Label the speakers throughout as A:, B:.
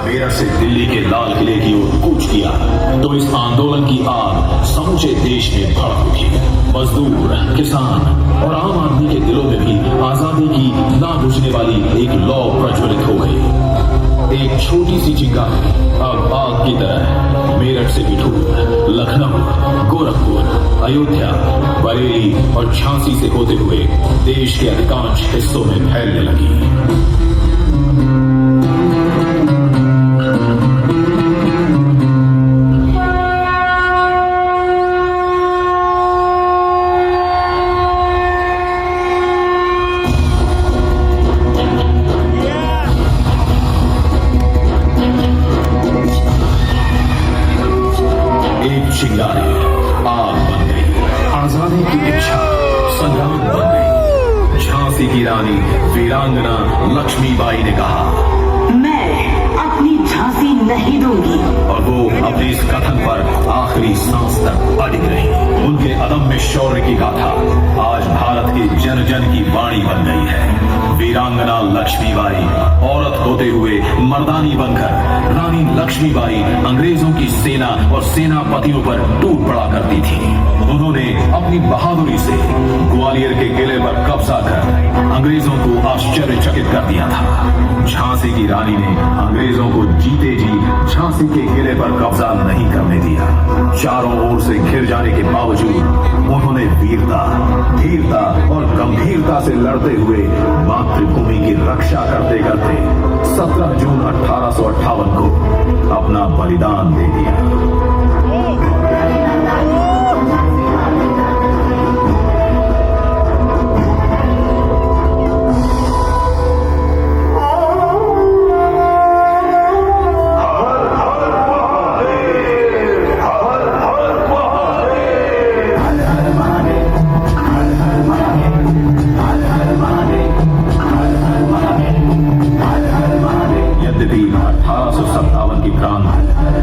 A: मेरठ से दिल्ली के लाल किले की ओर कूच किया तो इस आंदोलन की आग समूचे देश में भड़क उठी। मजदूर, किसान और आम आदमी के दिलों में भी आजादी की ना बुझने वाली एक लौ प्रज्वलित हो गई। एक छोटी सी चिंगारी अब आग की तरह मेरठ से बिठूर, लखनऊ, गोरखपुर, अयोध्या, बरेली और झांसी से होते हुए देश के अधिकांश हिस्सों में फैलने लगी। चिंगारी आग बन गई, आजादी की इच्छा संग्राम बन गई। झांसी की रानी वीरांगना लक्ष्मीबाई ने कहा,
B: मैं अपनी झांसी नहीं दूंगी।
A: और वो अपने इस कथन पर आखिरी सांस तक अडिग रही। उनके अदम्य शौर्य की गाथा आज भारत के जन जन की वाणी बन गई है। वीरांगना लक्ष्मीबाई औरत होते हुए मर्दानी बनकर रानी लक्ष्मीबाई अंग्रेजों की सेना और सेनापतियों पर टूट पड़ा करती थी। उन्होंने अपनी बहादुरी से ग्वालियर के किले पर कब्जा कर अंग्रेजों को आश्चर्यचकित कर दिया था। झांसी की रानी ने अंग्रेजों को जीते जी झांसी के किले पर कब्जा नहीं करने दिया। चारों ओर से घिर जाने के बावजूद उन्होंने वीरता, धीरता और गंभीरता से लड़ते हुए मातृभूमि की रक्षा करते करते 17 जून 1858 को अपना बलिदान दे दिया।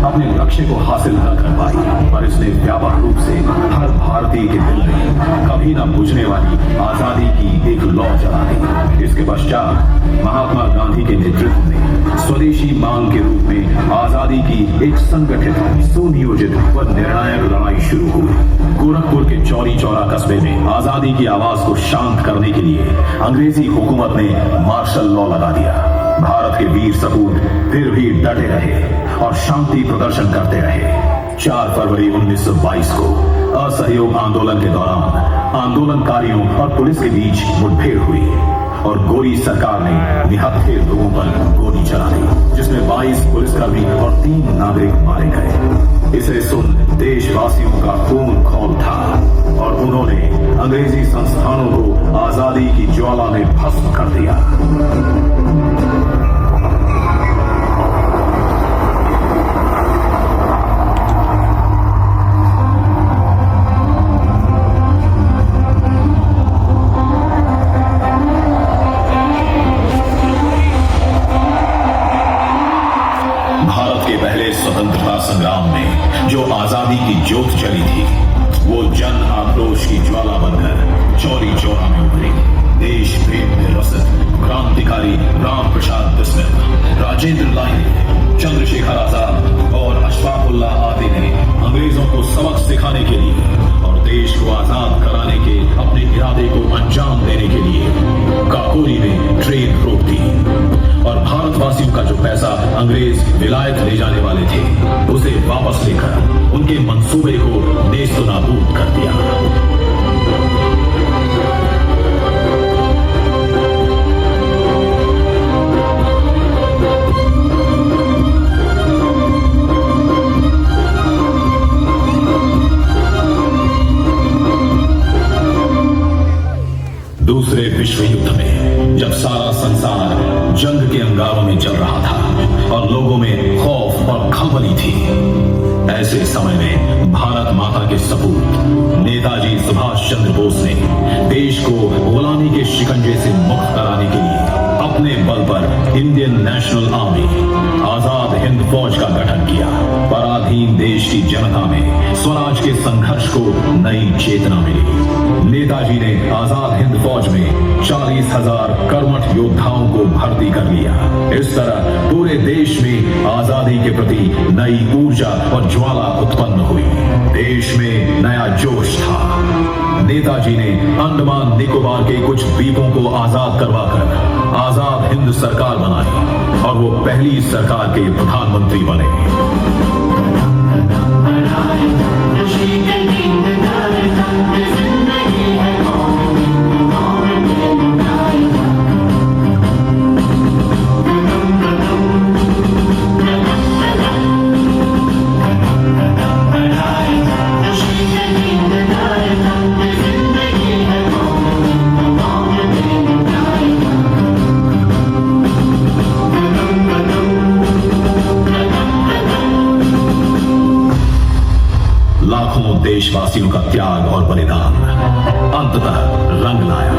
A: अपने लक्ष्य को हासिल न कर पाई, पर इसने व्यापक रूप से हर भारतीय के दिल में कभी न बुझने वाली आजादी की एक लौ जला दी। इसके पश्चात महात्मा गांधी के नेतृत्व में स्वदेशी मांग के रूप में आजादी की एक संगठित, सुनियोजित व निर्णायक लड़ाई शुरू हुई। गोरखपुर के चौरी चौरा कस्बे में आजादी की आवाज को शांत करने के लिए अंग्रेजी हुकूमत ने मार्शल लॉ लगा दिया। भारत के वीर सपूत फिर भी डटे रहे और शांति प्रदर्शन करते रहे। 4 फरवरी 1922 को असहयोग आंदोलन के दौरान आंदोलनकारियों और पुलिस के बीच मुठभेड़ हुई और गोरी सरकार ने निहत्थे लोगों पर गोली चला दी, जिसमें 22 पुलिसकर्मी और 3 नागरिक मारे गए। इसे सुन देशवासियों का खून खौल था और उन्होंने अंग्रेजी संस्थानों को आजादी की ज्वाला में भस्म कर दिया। स्वतंत्रता संग्राम में जो आजादी की ज्योत जली थी, वो जन आक्रोश की ज्वाला बनकर चौरी चौरा में उभरी। देश प्रेम में रसित क्रांतिकारी राम प्रसाद बिस्मिल, राजेंद्र लाहिड़ी, चंद्रशेखर आजाद और अशफाकुल्लाह आदि ने अंग्रेजों को सबक सिखाने के लिए और देश को आजाद कराने के अपने इरादे को अंजाम देने के लिए काकोरी में ट्रेन रोक दी और भारतवासियों का जो पैसा अंग्रेज विलायत ले जाने वाले थे, उसे वापस लेकर उनके मंसूबे को नेस्तनाबूद कर दिया। दूसरे विश्व युद्ध में जब सारा संसार जंग के अंगारों में जल रहा था और लोगों में खौफ और खलबली थी, ऐसे समय में भारत माता के सपूत नेताजी सुभाष चंद्र बोस ने देश को गुलामी के शिकंजे से मुक्त कराने के लिए अपने बल पर Indian national army, Azad Hind फौज का गठन किया। पराधीन स्वाधीन देश की जनता में स्वराज के संघर्ष को नई चेतना मिली। नेताजी ने आजाद हिंद फौज में 40,000 कर्मठ योद्धाओं को भर्ती कर लिया। इस तरह पूरे देश में आजादी के प्रति नई ऊर्जा और ज्वाला उत्पन्न हुई। देश में नया जोश था। नेताजी ने अंडमान निकोबार के कुछ द्वीपों को आजाद करवाकर आजाद हिंद सरकार बनाई और वो पहली सरकार के प्रधानमंत्री बने। लाखों देशवासियों का त्याग और बलिदान अंततः रंग लाया।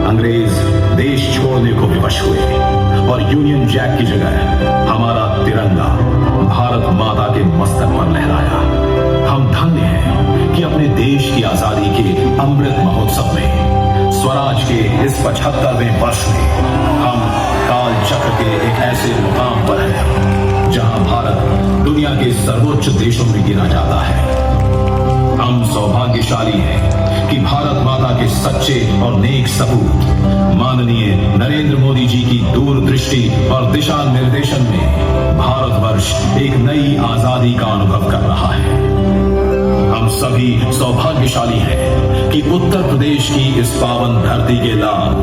A: अंग्रेज देश छोड़ने को विवश हुए और यूनियन जैक की जगह हमारा तिरंगा भारत माता के मस्तक पर लहराया। हम धन्य हैं कि अपने देश की आजादी के अमृत महोत्सव में स्वराज के इस 75वें वर्ष में हम काल चक्र के एक ऐसे मुकाम पर हैं जहां भारत दुनिया के सर्वोच्च देशों में गिना जाता है। हम सौभाग्यशाली हैं कि भारत माता के सच्चे और नेक सपूत माननीय नरेंद्र मोदी जी की दूरदृष्टि और दिशा निर्देशन में भारतवर्ष एक नई आजादी का अनुभव कर रहा है। हम सभी सौभाग्यशाली हैं कि उत्तर प्रदेश की इस पावन धरती के लाभ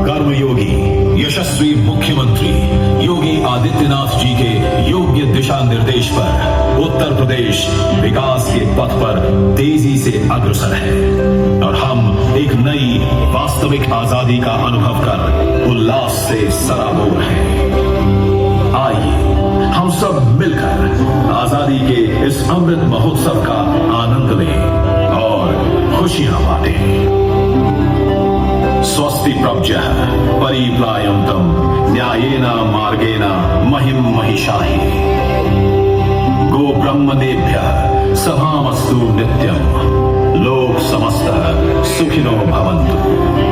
A: कर्मयोगी यशस्वी मुख्यमंत्री योगी आदित्यनाथ जी के योग्य दिशा निर्देश पर उत्तर प्रदेश विकास के पथ पर तेजी से अग्रसर है और हम एक नई वास्तविक आजादी का अनुभव कर उल्लास से सराबोर हैं। आइए हम सब मिलकर आजादी के इस अमृत महोत्सव का आनंद लें और खुशियां बांटें। स्वस्ति प्रभ्यः परिप्लायन्तं न्यायेन मार्गेण महिं महिषाः गो ब्रह्मणेभ्यः सभामस्तु नित्यं लोक समस्तः सुखिनो भवन्तु।